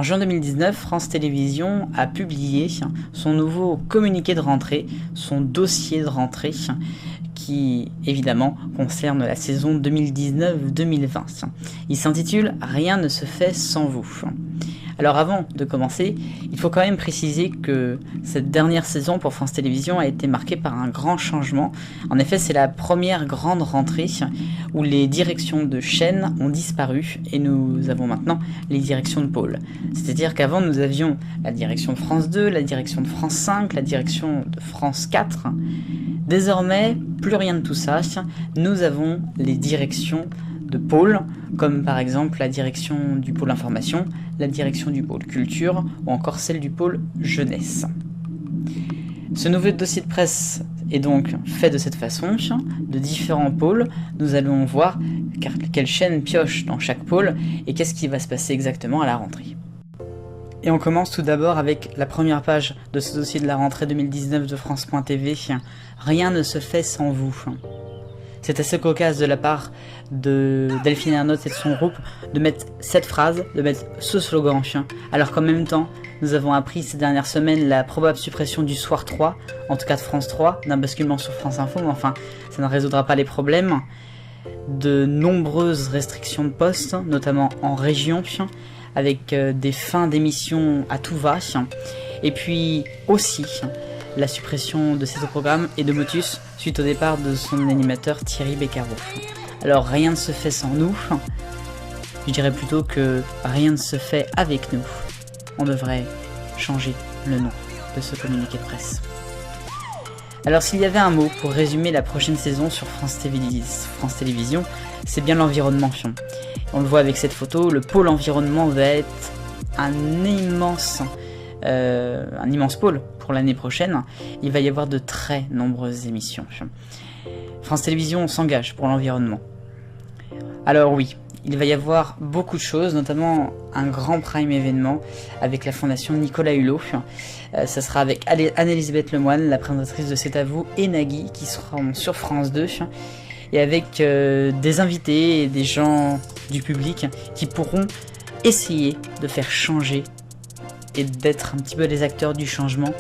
En juin 2019, France Télévisions a publié son nouveau communiqué de rentrée, son dossier de rentrée, qui évidemment concerne la saison 2019-2020. Il s'intitule « Rien ne se fait sans vous ». Alors avant de commencer, il faut quand même préciser que cette dernière saison pour France Télévisions a été marquée par un grand changement. En effet, c'est la première grande rentrée où les directions de chaînes ont disparu et nous avons maintenant les directions de pôle. C'est-à-dire qu'avant nous avions la direction de France 2, la direction de France 5, la direction de France 4. Désormais, plus rien de tout ça, nous avons les directions de pôle, comme par exemple la direction du pôle information, la direction du pôle culture ou encore celle du pôle jeunesse. Ce nouveau dossier de presse est donc fait de cette façon, de différents pôles. Nous allons voir quelle chaîne pioche dans chaque pôle et qu'est-ce qui va se passer exactement à la rentrée. Et on commence tout d'abord avec la première page de ce dossier de la rentrée 2019 de France.tv. Rien ne se fait sans vous. C'est assez cocasse de la part de Delphine Ernotte et de son groupe de mettre cette phrase, de mettre ce slogan, alors qu'en même temps, nous avons appris ces dernières semaines la probable suppression du Soir 3, en tout cas de France 3, d'un basculement sur France Info, mais enfin, ça ne résoudra pas les problèmes. De nombreuses restrictions de postes, notamment en région, avec des fins d'émissions à tout va, et puis aussi la suppression de ces programmes et de Motus suite au départ de son animateur Thierry Beccaro. Alors rien ne se fait sans nous, je dirais plutôt que rien ne se fait avec nous. On devrait changer le nom de ce communiqué de presse. Alors s'il y avait un mot pour résumer la prochaine saison sur France Télévisions, c'est bien l'environnement. On le voit avec cette photo, le pôle environnement va être un immense pôle pour l'année prochaine. Il va y avoir de très nombreuses émissions. France Télévisions s'engage pour l'environnement. Alors oui, il va y avoir beaucoup de choses, notamment un grand prime événement avec la fondation Nicolas Hulot. Ça sera avec Anne-Elisabeth Lemoine, la présentatrice de C'est à vous, et Nagui qui seront sur France 2. Et avec des invités et des gens du public qui pourront essayer de faire changer et d'être un petit peu les acteurs du changement.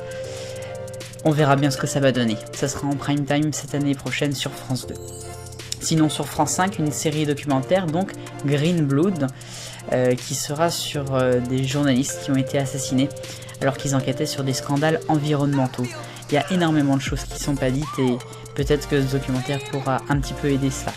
On verra bien ce que ça va donner. Ça sera en prime time cette année prochaine sur France 2. Sinon sur France 5, une série documentaire, donc Green Blood, qui sera sur des journalistes qui ont été assassinés alors qu'ils enquêtaient sur des scandales environnementaux. Il y a énormément de choses qui ne sont pas dites et peut-être que ce documentaire pourra un petit peu aider cela.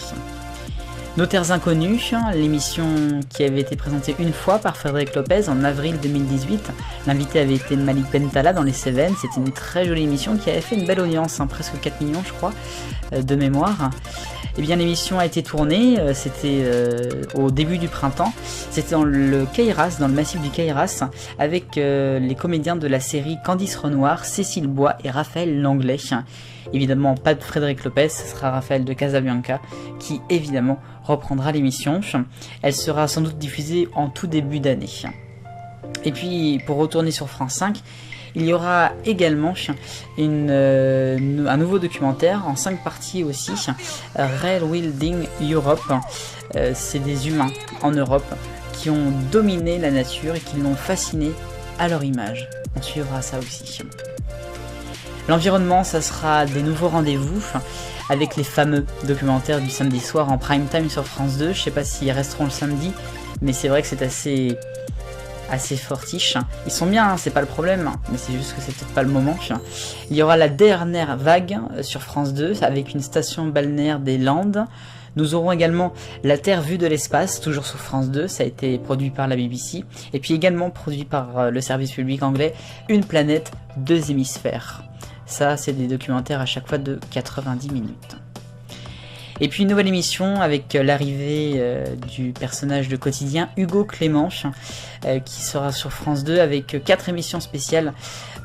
Nos Terres Inconnues, l'émission qui avait été présentée une fois par Frédéric Lopez en avril 2018. L'invité avait été Malik Bentala dans les Cévennes. C'était une très jolie émission qui avait fait une belle audience, presque 4 millions je crois, de mémoire. Et bien l'émission a été tournée, c'était au début du printemps. C'était dans le Queyras, dans le massif du Queyras, avec les comédiens de la série Candice Renoir, Cécile Bois et Raphaël Langlais. Évidemment pas de Frédéric Lopez, ce sera Raphaël de Casabianca qui évidemment reprendra l'émission. Elle sera sans doute diffusée en tout début d'année. Et puis pour retourner sur France 5, il y aura également un nouveau documentaire en 5 parties aussi, Railwilding Europe. C'est des humains en Europe qui ont dominé la nature et qui l'ont fasciné à leur image. On suivra ça aussi. L'environnement, ça sera des nouveaux rendez-vous avec les fameux documentaires du samedi soir en prime time sur France 2. Je sais pas s'ils resteront le samedi, mais c'est vrai que c'est assez fortiche. Ils sont bien, c'est pas le problème, mais c'est juste que c'est peut-être pas le moment. Il y aura la dernière vague sur France 2 avec une station balnéaire des Landes. Nous aurons également La Terre vue de l'espace, toujours sur France 2, ça a été produit par la BBC, et puis également produit par le service public anglais, Une planète, 2 hémisphères. Ça, c'est des documentaires à chaque fois de 90 minutes. Et puis une nouvelle émission avec l'arrivée du personnage de quotidien Hugo Clément qui sera sur France 2 avec 4 émissions spéciales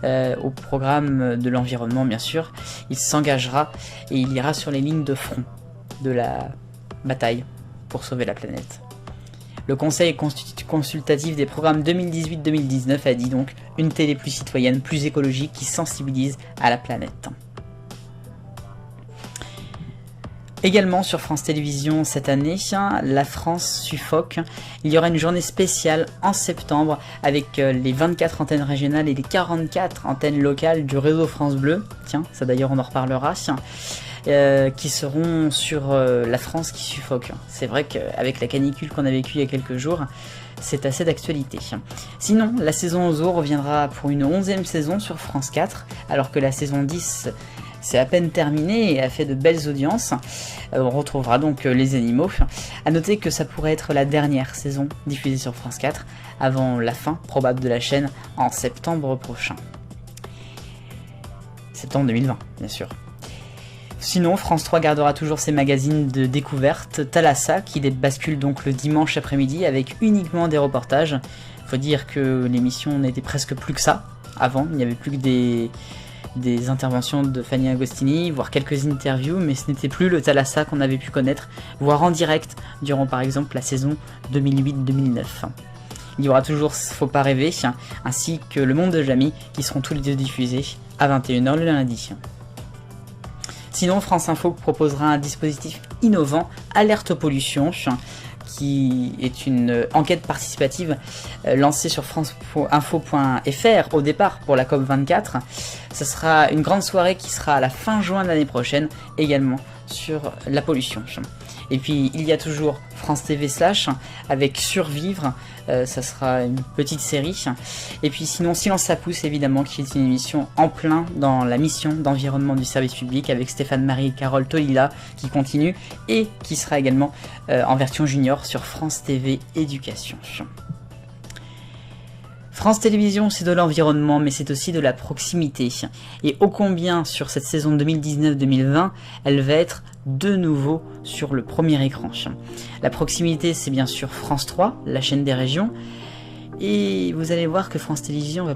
au programme de l'environnement bien sûr. Il s'engagera et il ira sur les lignes de front de la bataille pour sauver la planète. Le Conseil consultatif des programmes 2018-2019 a dit donc une télé plus citoyenne, plus écologique qui sensibilise à la planète. Également sur France Télévisions cette année, la France suffoque. Il y aura une journée spéciale en septembre avec les 24 antennes régionales et les 44 antennes locales du réseau France Bleu. Tiens, ça d'ailleurs on en reparlera. Qui seront sur la France qui suffoque. C'est vrai qu'avec la canicule qu'on a vécue il y a quelques jours, c'est assez d'actualité. Sinon, la saison aux eaux reviendra pour une 11e saison sur France 4, alors que la saison 10 c'est à peine terminé et a fait de belles audiences. On retrouvera donc les animaux. A noter que ça pourrait être la dernière saison diffusée sur France 4 avant la fin probable de la chaîne en septembre prochain. Septembre 2020, bien sûr. Sinon, France 3 gardera toujours ses magazines de découverte, Thalassa, qui bascule donc le dimanche après-midi avec uniquement des reportages. Faut dire que l'émission n'était presque plus que ça. Avant, il n'y avait plus que des interventions de Fanny Agostini, voire quelques interviews, mais ce n'était plus le Thalassa qu'on avait pu connaître, voire en direct, durant par exemple la saison 2008-2009. Il y aura toujours Faut pas rêver, ainsi que Le Monde de Jamie, qui seront tous les deux diffusés à 21h le lundi. Sinon, France Info proposera un dispositif innovant, Alerte aux pollutions, qui est une enquête participative lancée sur franceinfo.fr au départ pour la COP24. Ce sera une grande soirée qui sera à la fin juin de l'année prochaine, également sur la pollution. Et puis il y a toujours France TV / avec Survivre, ça sera une petite série. Et puis sinon Silence ça pousse évidemment, qui est une émission en plein dans la mission d'environnement du service public avec Stéphane Marie et Carole Tolila qui continue et qui sera également en version junior sur France TV Éducation. France Télévisions, c'est de l'environnement, mais c'est aussi de la proximité. Et ô combien, sur cette saison 2019-2020, elle va être de nouveau sur le premier écran. La proximité, c'est bien sûr France 3, la chaîne des régions. Et vous allez voir que France Télévisions va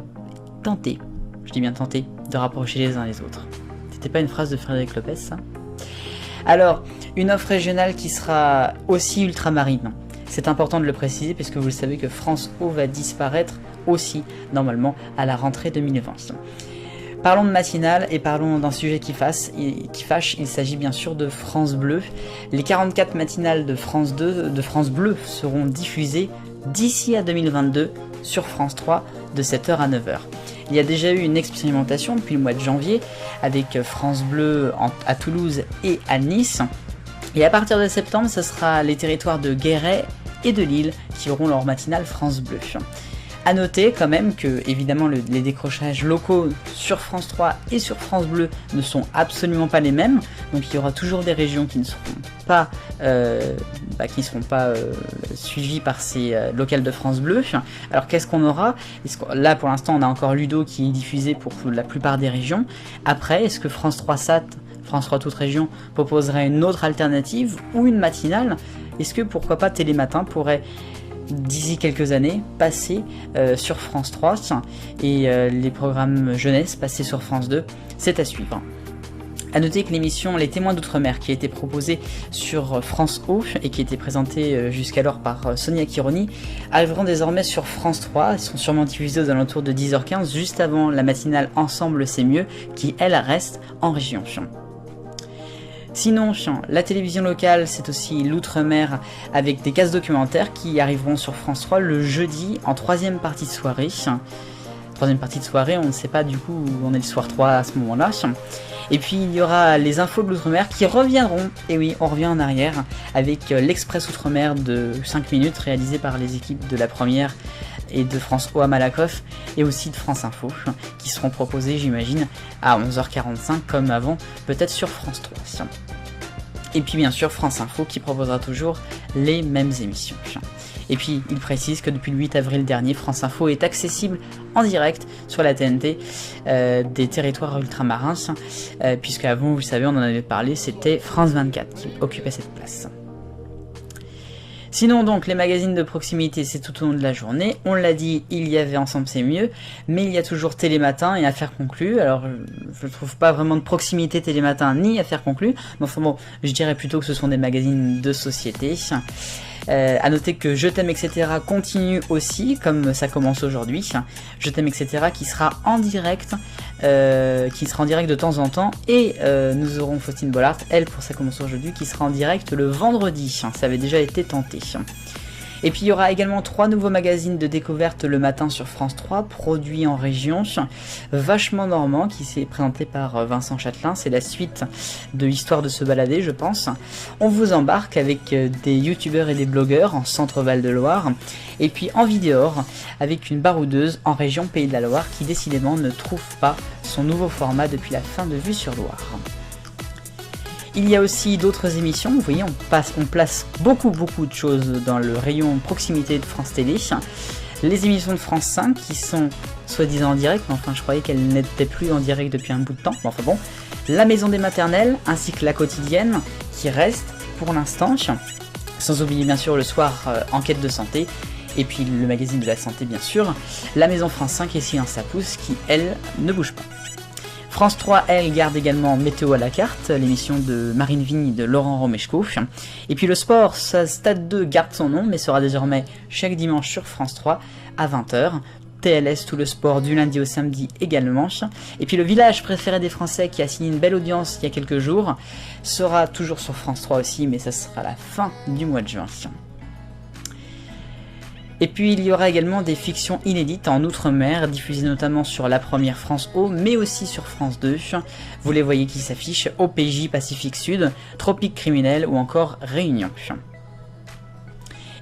tenter, je dis bien tenter, de rapprocher les uns les autres. C'était pas une phrase de Frédéric Lopez, ça? Alors, une offre régionale qui sera aussi ultramarine. C'est important de le préciser parce que vous le savez que France O va disparaître aussi normalement à la rentrée 2020. Parlons de matinale et parlons d'un sujet qui fâche. Il s'agit bien sûr de France Bleu. Les 44 matinales de France Bleu seront diffusées d'ici à 2022 sur France 3 de 7h à 9h. Il y a déjà eu une expérimentation depuis le mois de janvier avec France Bleu à Toulouse et à Nice. Et à partir de septembre, ce sera les territoires de Guéret et de Lille qui auront leur matinale France Bleu. A noter quand même que évidemment les décrochages locaux sur France 3 et sur France Bleu ne sont absolument pas les mêmes, donc il y aura toujours des régions qui ne seront pas, suivies par ces locales de France Bleu. Alors qu'est-ce qu'on aura? Là pour l'instant on a encore Ludo qui est diffusé pour la plupart des régions. Après, est-ce que France 3 SAT, France 3 toute région, proposerait une autre alternative ou une matinale? Est-ce que pourquoi pas Télématin pourrait d'ici quelques années passer sur France 3 et les programmes jeunesse passer sur France 2? C'est à suivre. A noter que l'émission Les Témoins d'Outre-mer, qui a été proposée sur France O et qui était présentée jusqu'alors par Sonia Kironi, arriveront désormais sur France 3. Elles sont sûrement diffusées aux alentours de 10h15, juste avant la matinale Ensemble c'est mieux, qui elle reste en région. Sinon, la télévision locale, c'est aussi l'outre-mer avec des cases documentaires qui arriveront sur France 3 le jeudi en troisième partie de soirée. Troisième partie de soirée, on ne sait pas du coup où on est le soir 3 à ce moment-là. Et puis il y aura les infos de l'outre-mer qui reviendront, et oui, on revient en arrière, avec l'Express Outre-mer de 5 minutes réalisé par les équipes de la première et de France O à Malakoff et aussi de France Info qui seront proposés j'imagine à 11h45 comme avant, peut-être sur France 3. Et puis bien sûr France Info qui proposera toujours les mêmes émissions. Et puis il précise que depuis le 8 avril dernier, France Info est accessible en direct sur la TNT des territoires ultramarins, puisque avant, vous le savez, on en avait parlé, c'était France 24 qui occupait cette place. Sinon donc les magazines de proximité c'est tout au long de la journée, on l'a dit, il y avait Ensemble c'est mieux, mais il y a toujours Télématin et Affaires conclues. Alors je ne trouve pas vraiment de proximité Télématin ni Affaires conclues, mais enfin bon, je dirais plutôt que ce sont des magazines de société. À noter que Je t'aime etc. continue aussi, comme ça commence aujourd'hui. Je t'aime etc. qui sera en direct, de temps en temps. Et nous aurons Faustine Bollard, elle, pour ça commence aujourd'hui, qui sera en direct le vendredi. Ça avait déjà été tenté. Et puis il y aura également 3 nouveaux magazines de découverte le matin sur France 3, produits en région. Vachement Normand, qui s'est présenté par Vincent Châtelain, c'est la suite de Histoire de se balader, je pense. On vous embarque avec des youtubeurs et des blogueurs en Centre-Val de Loire. Et puis Envie dehors, avec une baroudeuse en région Pays de la Loire, qui décidément ne trouve pas son nouveau format depuis la fin de Vue sur Loire. Il y a aussi d'autres émissions, vous voyez, on place beaucoup de choses dans le rayon proximité de France Télé. Les émissions de France 5 qui sont soi-disant en direct, mais enfin je croyais qu'elles n'étaient plus en direct depuis un bout de temps. Mais enfin bon, La Maison des Maternelles ainsi que La Quotidienne qui reste pour l'instant, sans oublier bien sûr le soir Enquête de santé, et puis le magazine de la santé bien sûr, La Maison France 5 et Silence ça pousse qui elle ne bouge pas. France 3, elle, garde également Météo à la carte, l'émission de Marine Vigne et de Laurent Romeshko. Et puis le sport, Stade 2 garde son nom, mais sera désormais chaque dimanche sur France 3 à 20h. TLS, tout le sport du lundi au samedi également. Et puis le village préféré des Français qui a signé une belle audience il y a quelques jours, sera toujours sur France 3 aussi, mais ça sera à la fin du mois de juin. Et puis il y aura également des fictions inédites en Outre-mer, diffusées notamment sur la première France O, mais aussi sur France 2. Vous les voyez qui s'affichent, OPJ Pacifique Sud, Tropique Criminel ou encore Réunion.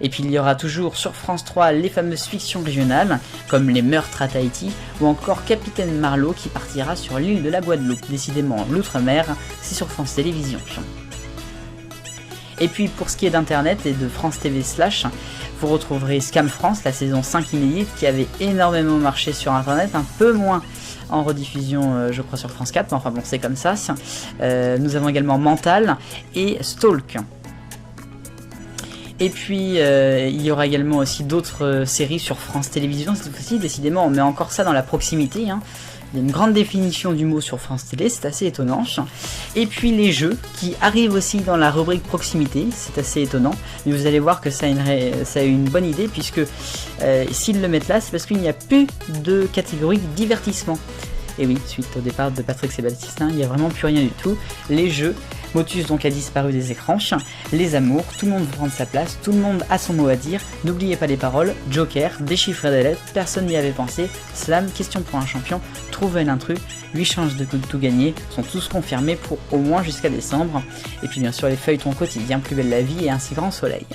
Et puis il y aura toujours sur France 3 les fameuses fictions régionales, comme Les Meurtres à Tahiti, ou encore Capitaine Marlowe qui partira sur l'île de la Guadeloupe. Décidément, l'Outre-mer, c'est sur France Télévisions. Et puis pour ce qui est d'Internet et de France TV /, vous retrouverez Scam France, la saison 5 inédite qui avait énormément marché sur Internet, un peu moins en rediffusion je crois sur France 4, mais enfin bon c'est comme ça. Nous avons également Mental et Stalk. Et puis il y aura également aussi d'autres séries sur France Télévisions, cette fois-ci décidément on met encore ça dans la proximité. Il y a une grande définition du mot sur France Télé, c'est assez étonnant. Et puis les jeux qui arrivent aussi dans la rubrique proximité, c'est assez étonnant. Mais vous allez voir que ça a une bonne idée puisque s'ils le mettent là, c'est parce qu'il n'y a plus de catégorie divertissement. Et oui, suite au départ de Patrick Sébastien, il n'y a vraiment plus rien du tout. Les jeux, Motus donc a disparu des écrans, les amours, tout le monde veut prendre sa place, tout le monde a son mot à dire, n'oubliez pas les paroles, Joker, déchiffrer des lettres, personne n'y avait pensé, Slam, question pour un champion, trouver l'intrus, 8 chances de tout gagner, sont tous confirmés pour au moins jusqu'à décembre, et puis bien sûr les feuilletons quotidiens, Plus belle la vie et Ainsi grand soleil.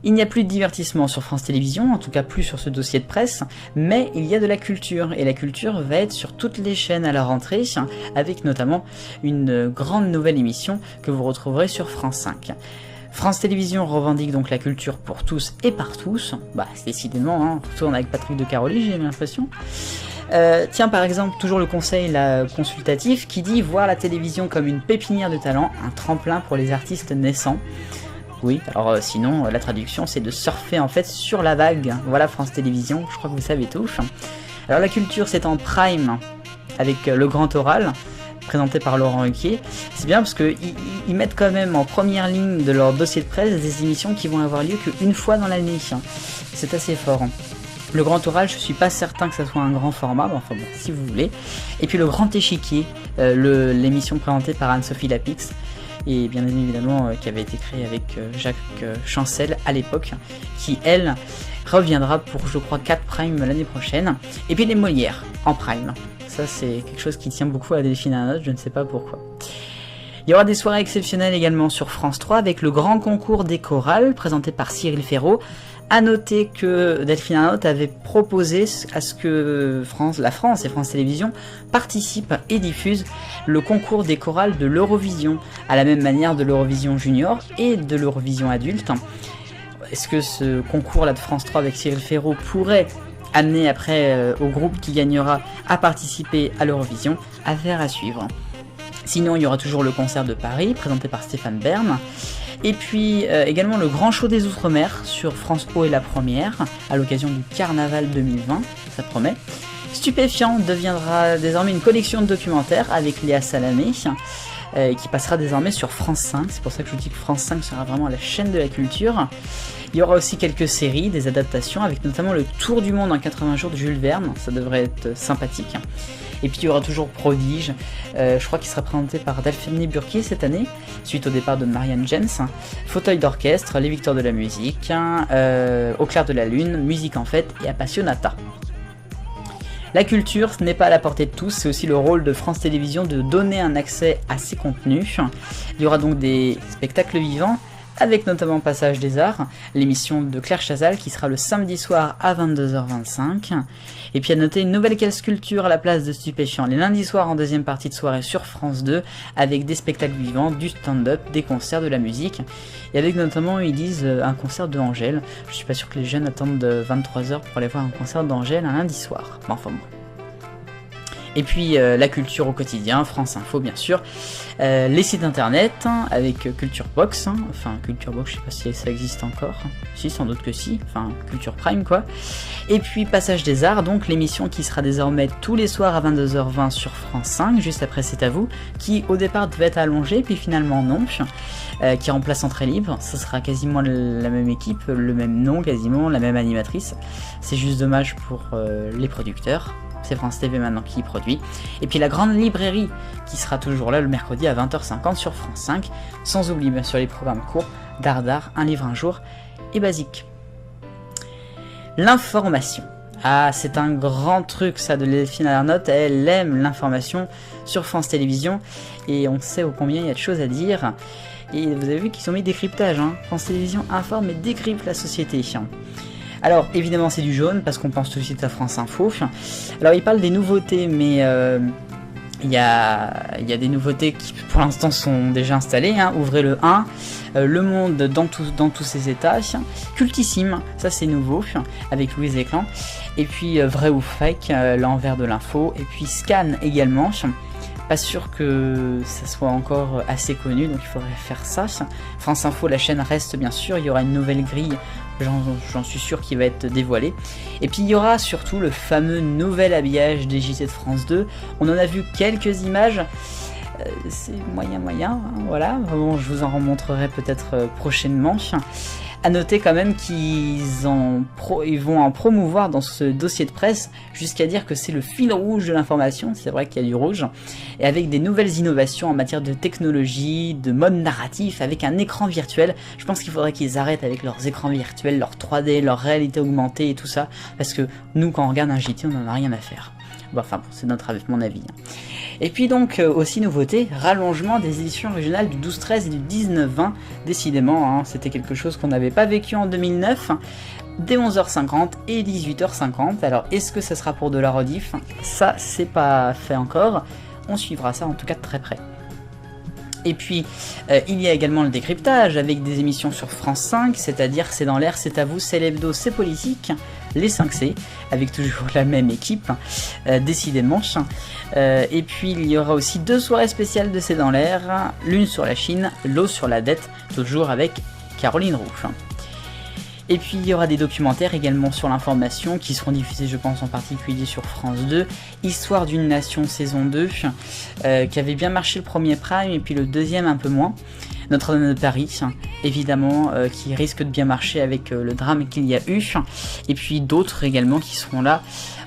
Il n'y a plus de divertissement sur France Télévisions, en tout cas plus sur ce dossier de presse, mais il y a de la culture, et la culture va être sur toutes les chaînes à la rentrée, avec notamment une grande nouvelle émission que vous retrouverez sur France 5. France Télévisions revendique donc la culture pour tous et par tous, décidément, on retourne avec Patrick de Caroli, j'ai l'impression. Tiens par exemple toujours le conseil consultatif qui dit voir la télévision comme une pépinière de talent, un tremplin pour les artistes naissants. Oui, alors sinon la traduction c'est de surfer en fait sur la vague. Voilà France Télévisions, je crois que vous savez tout. Alors la culture c'est en prime avec le grand oral présenté par Laurent Ruquier. C'est bien parce qu'ils mettent quand même en première ligne de leur dossier de presse des émissions qui vont avoir lieu qu'une fois dans l'année. C'est assez fort. Le grand oral, je suis pas certain que ça soit un grand format, mais enfin bon, si vous voulez. Et puis le grand échiquier, l'émission présentée par Anne-Sophie Lapix. Et bien évidemment qui avait été créé avec Jacques Chancel à l'époque, qui elle reviendra pour je crois 4 Prime l'année prochaine. Et puis les Molières en Prime, ça c'est quelque chose qui tient beaucoup à Delphine Arnaud, je ne sais pas pourquoi. Il y aura des soirées exceptionnelles également sur France 3 avec le grand concours des chorales présenté par Cyril Ferraud. A noter que Delphine Arnaud avait proposé à ce que la France et France Télévisions participent et diffusent le concours des chorales de l'Eurovision, à la même manière de l'Eurovision Junior et de l'Eurovision Adulte. Est-ce que ce concours-là de France 3 avec Cyril Ferraud pourrait amener après au groupe qui gagnera à participer à l'Eurovision? Affaire à suivre. Sinon, il y aura toujours le concert de Paris, présenté par Stéphane Bern. Et puis également le Grand Show des Outre-mer sur France O et la première, à l'occasion du Carnaval 2020, ça promet. Stupéfiant deviendra désormais une collection de documentaires avec Léa Salamé, qui passera désormais sur France 5. C'est pour ça que je vous dis que France 5 sera vraiment la chaîne de la culture. Il y aura aussi quelques séries, des adaptations, avec notamment le Tour du monde en 80 jours de Jules Verne, ça devrait être sympathique. Et puis il y aura toujours Prodige, je crois qu'il sera présenté par Delphine Burki cette année, suite au départ de Marianne James. Fauteuil d'orchestre, Les Victoires de la musique, Au clair de la lune, Musique en fête et Appassionata. La culture, ce n'est pas à la portée de tous, c'est aussi le rôle de France Télévisions de donner un accès à ces contenus. Il y aura donc des spectacles vivants, avec notamment Passage des Arts, l'émission de Claire Chazal qui sera le samedi soir à 22h25. Et puis à noter une nouvelle case culture à la place de Stupéfiant les lundis soirs en deuxième partie de soirée sur France 2, avec des spectacles vivants, du stand-up, des concerts, de la musique, et avec notamment, ils disent, un concert de Angèle. Je suis pas sûr que les jeunes attendent 23h pour aller voir un concert d'Angèle un lundi soir. Enfin bon. Et puis la culture au quotidien, France Info bien sûr, les sites internet avec Culture Box, enfin Culture Box, je sais pas si ça existe encore, si sans doute que si, enfin Culture Prime quoi. Et puis Passage des Arts, donc l'émission qui sera désormais tous les soirs à 22h20 sur France 5, juste après C'est à vous, qui au départ devait être allongée, puis finalement non, qui remplace Entrée libre, ce sera quasiment la même équipe, le même nom quasiment, la même animatrice, c'est juste dommage pour les producteurs. C'est France TV maintenant qui produit. Et puis la grande librairie qui sera toujours là le mercredi à 20h50 sur France 5. Sans oublier bien sûr les programmes courts, Dardar, Un livre un jour et Basique. L'information. Ah, c'est un grand truc ça de Delphine Arnault, elle aime l'information sur France Télévisions. Et on sait ô combien il y a de choses à dire. Et vous avez vu qu'ils ont mis décryptage. France Télévisions informe et décrypte la société. Alors évidemment c'est du jaune parce qu'on pense tout de suite à France Info. Alors il parle des nouveautés mais il y a des nouveautés qui pour l'instant sont déjà installées. Ouvrez le 1, Le Monde dans tous ses états, Cultissime, ça c'est nouveau avec Louise Éclan. Et puis Vrai ou Fake, l'envers de l'info. Et puis Scan également. Pas sûr que ça soit encore assez connu, donc il faudrait faire ça. France Info, la chaîne reste bien sûr, il y aura une nouvelle grille, j'en suis sûr qui va être dévoilée. Et puis il y aura surtout le fameux nouvel habillage des JT de France 2. On en a vu quelques images, c'est moyen, voilà. Bon, je vous en remontrerai peut-être prochainement. A noter quand même qu'ils vont en promouvoir dans ce dossier de presse jusqu'à dire que c'est le fil rouge de l'information, c'est vrai qu'il y a du rouge, et avec des nouvelles innovations en matière de technologie, de mode narratif, avec un écran virtuel. Je pense qu'il faudrait qu'ils arrêtent avec leurs écrans virtuels, leur 3D, leur réalité augmentée et tout ça, parce que nous quand on regarde un JT on n'en a rien à faire. Bon, enfin, c'est mon avis. Et puis donc, aussi nouveauté, rallongement des éditions régionales du 12-13 et du 19-20. Décidément, c'était quelque chose qu'on n'avait pas vécu en 2009. Dès 11h50 et 18h50. Alors, est-ce que ça sera pour de la rediff? Ça, c'est pas fait encore. On suivra ça en tout cas de très près. Et puis, il y a également le décryptage avec des émissions sur France 5, c'est-à-dire C'est dans l'air, C'est à vous, C'est l'hebdo, C'est politique, les 5C, avec toujours la même équipe, décidément. Et puis, il y aura aussi 2 soirées spéciales de C'est dans l'air, l'une sur la Chine, l'autre sur la dette, toujours avec Caroline Roux. Et puis il y aura des documentaires également sur l'information qui seront diffusés je pense en particulier sur France 2. Histoire d'une nation saison 2 qui avait bien marché le premier prime et puis le deuxième un peu moins. Notre-Dame de Paris évidemment qui risque de bien marcher avec le drame qu'il y a eu. Et puis d'autres également qui seront là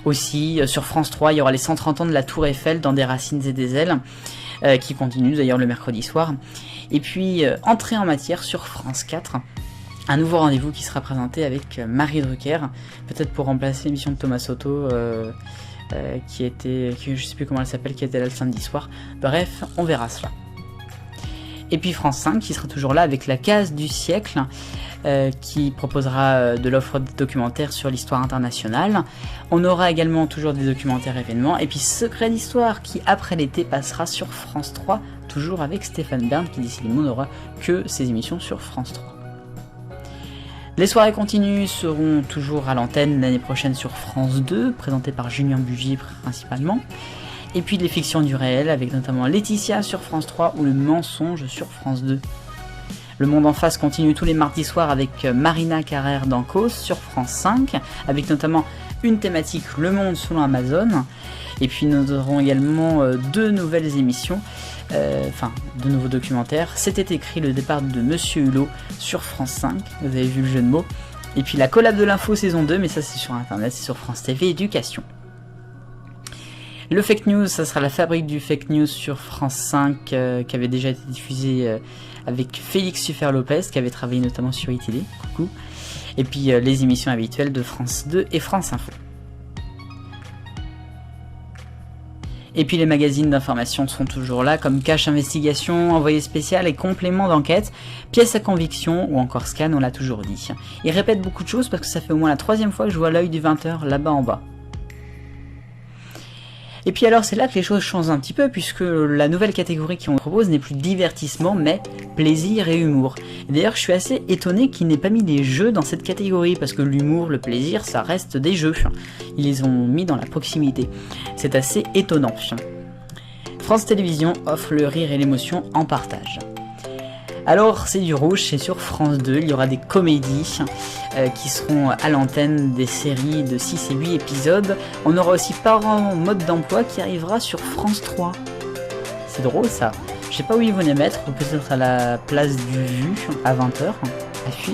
aussi. Sur France 3 il y aura les 130 ans de la Tour Eiffel dans Des racines et des ailes qui continue d'ailleurs le mercredi soir. Et puis entrée en matière sur France 4. Un nouveau rendez-vous qui sera présenté avec Marie Drucker, peut-être pour remplacer l'émission de Thomas Soto, je sais plus comment elle s'appelle, qui était là le samedi soir. Bref, on verra cela. Et puis France 5 qui sera toujours là avec la case du siècle, qui proposera de l'offre de documentaires sur l'histoire internationale. On aura également toujours des documentaires événements. Et puis Secret d'Histoire qui après l'été passera sur France 3, toujours avec Stéphane Bern qui décidément n'aura que ses émissions sur France 3. Les soirées continues seront toujours à l'antenne l'année prochaine sur France 2, présentées par Julien Bugier principalement. Et puis les fictions du réel, avec notamment Laetitia sur France 3 ou Le Mensonge sur France 2. Le Monde en face continue tous les mardis soirs avec Marina Carrère d'Ancos sur France 5, avec notamment une thématique Le Monde selon Amazon. Et puis nous aurons également 2 nouvelles émissions, de nouveaux documentaires. C'était écrit le départ de Monsieur Hulot sur France 5, vous avez vu le jeu de mots. Et puis la collab de l'info saison 2, mais ça c'est sur internet, c'est sur France TV Éducation. Le fake news, ça sera la fabrique du fake news sur France 5, qui avait déjà été diffusée avec Félix Super-Lopez, qui avait travaillé notamment sur iTélé, coucou. Et puis les émissions habituelles de France 2 et France Info. Et puis les magazines d'information sont toujours là, comme Cache Investigation, Envoyé spécial et Complément d'enquête, Pièce à conviction ou encore Scan, on l'a toujours dit. Ils répètent beaucoup de choses parce que ça fait au moins la 3e fois que je vois l'œil du 20h là-bas en bas. Et puis alors c'est là que les choses changent un petit peu, puisque la nouvelle catégorie qu'on propose n'est plus divertissement mais plaisir et humour. D'ailleurs je suis assez étonné qu'ils n'aient pas mis les jeux dans cette catégorie, parce que l'humour, le plaisir, ça reste des jeux. Ils les ont mis dans la proximité. C'est assez étonnant. France Télévisions offre le rire et l'émotion en partage. Alors c'est du rouge, c'est sur France 2, il y aura des comédies qui seront à l'antenne, des séries de 6 et 8 épisodes. On aura aussi Parents mode d'emploi qui arrivera sur France 3. C'est drôle ça, je sais pas où ils vont les mettre, peut-être à la place du Vu à 20h,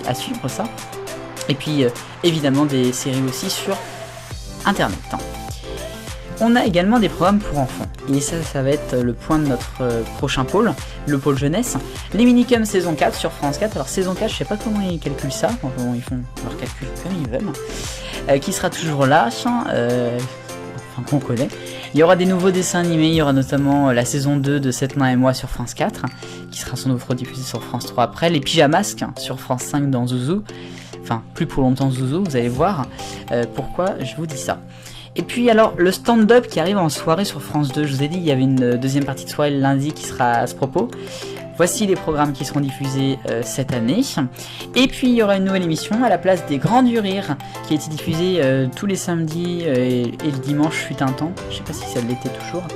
à suivre ça. Et puis évidemment des séries aussi sur internet. On a également des programmes pour enfants, et ça va être le point de notre prochain pôle, le pôle jeunesse. Les Minicums saison 4 sur France 4, alors saison 4, je sais pas comment ils calculent ça, comment ils font leur calcul comme ils veulent, qui sera toujours là, qu'on connaît. Il y aura des nouveaux dessins animés, il y aura notamment la saison 2 de 7 nains et moi sur France 4, qui sera sans doute rediffusée sur France 3 après, les Pyjamasques sur France 5 dans Zouzou, enfin plus pour longtemps Zouzou, vous allez voir pourquoi je vous dis ça. Et puis alors le stand-up qui arrive en soirée sur France 2, je vous ai dit il y avait une deuxième partie de soirée le lundi qui sera à ce propos. Voici les programmes qui seront diffusés cette année. Et puis il y aura une nouvelle émission à la place des Grands du Rire qui a été diffusée tous les samedis et le dimanche fut un temps, je sais pas si ça l'était toujours.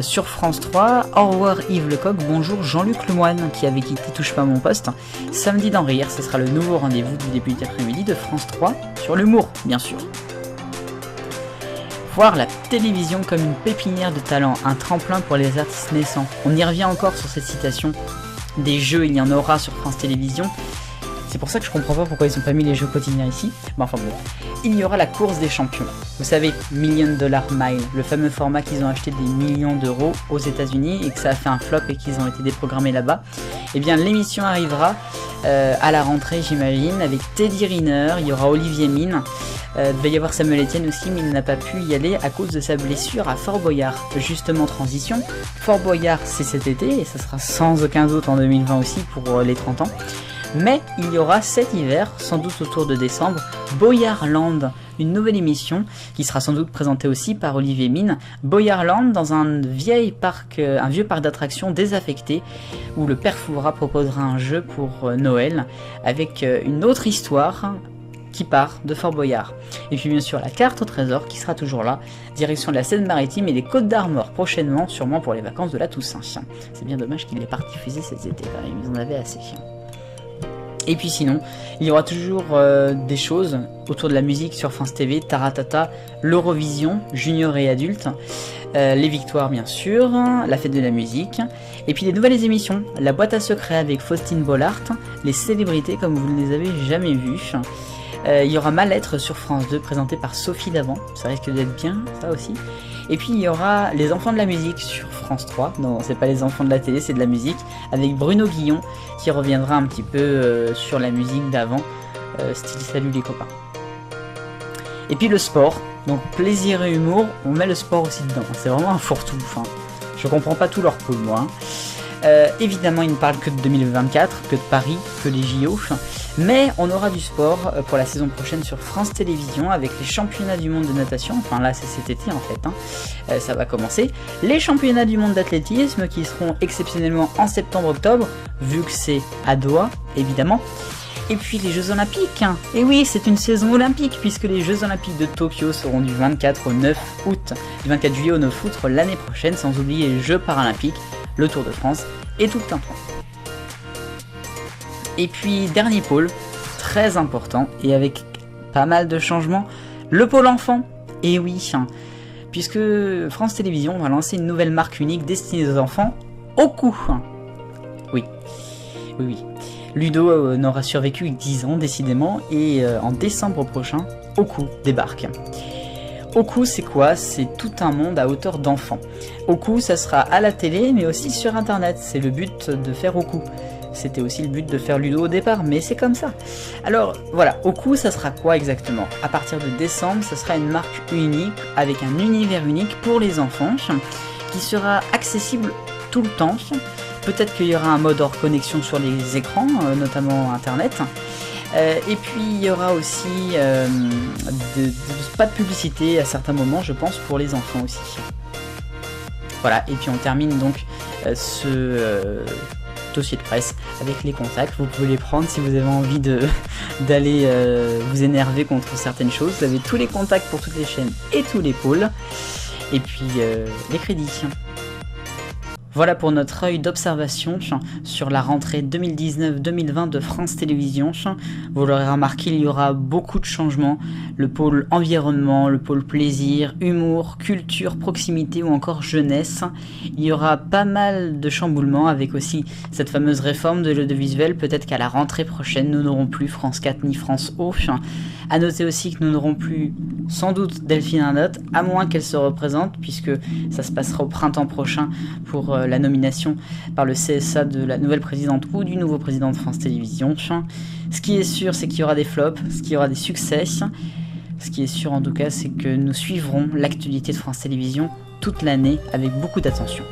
Sur France 3, au revoir Yves Lecoq, bonjour Jean-Luc Lemoine qui avait quitté Touche pas mon poste. Samedi dans Rire, ce sera le nouveau rendez-vous du début d'après-midi de France 3 sur l'humour bien sûr. Voir la télévision comme une pépinière de talent, un tremplin pour les artistes naissants. On y revient encore sur cette citation. Des jeux, il y en aura sur France Télévisions. C'est pour ça que je comprends pas pourquoi ils ont pas mis les jeux quotidiens ici. Bon, enfin bon. Il y aura la course des champions. Vous savez, $1 Million Mile, le fameux format qu'ils ont acheté des millions d'euros aux États-Unis et que ça a fait un flop et qu'ils ont été déprogrammés là-bas. Eh bien, l'émission arrivera à la rentrée, j'imagine, avec Teddy Riner, il y aura Olivier Mine. Il va y avoir Samuel Etienne aussi, mais il n'a pas pu y aller à cause de sa blessure à Fort Boyard. Justement, transition. Fort Boyard, c'est cet été et ça sera sans aucun doute en 2020 aussi pour les 30 ans. Mais il y aura cet hiver, sans doute autour de décembre, Boyardland, une nouvelle émission qui sera sans doute présentée aussi par Olivier Mine. Boyardland dans un vieux parc d'attractions désaffecté où le père Fouras proposera un jeu pour Noël avec une autre histoire qui part de Fort Boyard. Et puis bien sûr la carte au trésor qui sera toujours là, direction de la Seine-Maritime et des Côtes d'Armor prochainement, sûrement pour les vacances de la Toussaint. C'est bien dommage qu'il l'ait pas diffusé cet été quand même, ils en avaient assez. Et puis sinon, il y aura toujours des choses autour de la musique sur France TV, Taratata, l'Eurovision, junior et adulte, les victoires bien sûr, la fête de la musique, et puis des nouvelles émissions, la boîte à secrets avec Faustine Bollard, les célébrités comme vous ne les avez jamais vues. Il y aura Ma lettre sur France 2 présentée par Sophie Davant, ça risque d'être bien ça aussi. Et puis il y aura Les enfants de la musique sur France 3, non c'est pas les enfants de la télé, c'est de la musique, avec Bruno Guillon qui reviendra un petit peu sur la musique d'avant, style salut les copains. Et puis le sport, donc plaisir et humour, on met le sport aussi dedans, c'est vraiment un fourre-tout, enfin, je comprends pas tout leur coup moi. Évidemment ils ne parlent que de 2024, que de Paris, que des JO, mais on aura du sport pour la saison prochaine sur France Télévisions avec les championnats du monde de natation, enfin là c'est cet été en fait, ça va commencer, les championnats du monde d'athlétisme qui seront exceptionnellement en septembre-octobre, vu que c'est à Doha évidemment, et puis les Jeux Olympiques, et oui c'est une saison olympique puisque les Jeux Olympiques de Tokyo seront du 24 au 9 août, du 24 juillet au 9 août l'année prochaine, sans oublier les Jeux Paralympiques, le Tour de France et tout le temps. Et puis dernier pôle, très important et avec pas mal de changements, Le pôle enfant, et oui, puisque France Télévisions va lancer une nouvelle marque unique destinée aux enfants, Oku. Oui, oui, oui. Ludo n'aura survécu que 10 ans décidément, et en décembre prochain, Oku débarque. Oku, c'est quoi? C'est tout un monde à hauteur d'enfant. Oku, ça sera à la télé, mais aussi sur internet. C'est le but de faire Oku. C'était aussi le but de faire Ludo au départ, mais c'est comme ça. Alors voilà, Oku, ça sera quoi exactement? À partir de décembre, ça sera une marque unique, avec un univers unique pour les enfants, qui sera accessible tout le temps. Peut-être qu'il y aura un mode hors connexion sur les écrans, notamment internet. Et puis il y aura aussi pas de publicité à certains moments, je pense, pour les enfants aussi. Voilà, et puis on termine donc ce dossier de presse avec les contacts. Vous pouvez les prendre si vous avez envie d'aller vous énerver contre certaines choses. Vous avez tous les contacts pour toutes les chaînes et tous les pôles. Et puis les crédits. Voilà pour notre œil d'observation sur la rentrée 2019-2020 de France Télévisions. Vous l'aurez remarqué, il y aura beaucoup de changements. Le pôle environnement, le pôle plaisir, humour, culture, proximité ou encore jeunesse. Il y aura pas mal de chamboulements avec aussi cette fameuse réforme de l'audiovisuel. Peut-être qu'à la rentrée prochaine, nous n'aurons plus France 4 ni France O. A noter aussi que nous n'aurons plus sans doute Delphine Ernotte, à moins qu'elle se représente, puisque ça se passera au printemps prochain pour la nomination par le CSA de la nouvelle présidente ou du nouveau président de France Télévisions. Ce qui est sûr, c'est qu'il y aura des flops, ce qu'il y aura des succès. Ce qui est sûr en tout cas, c'est que nous suivrons l'actualité de France Télévisions toute l'année avec beaucoup d'attention.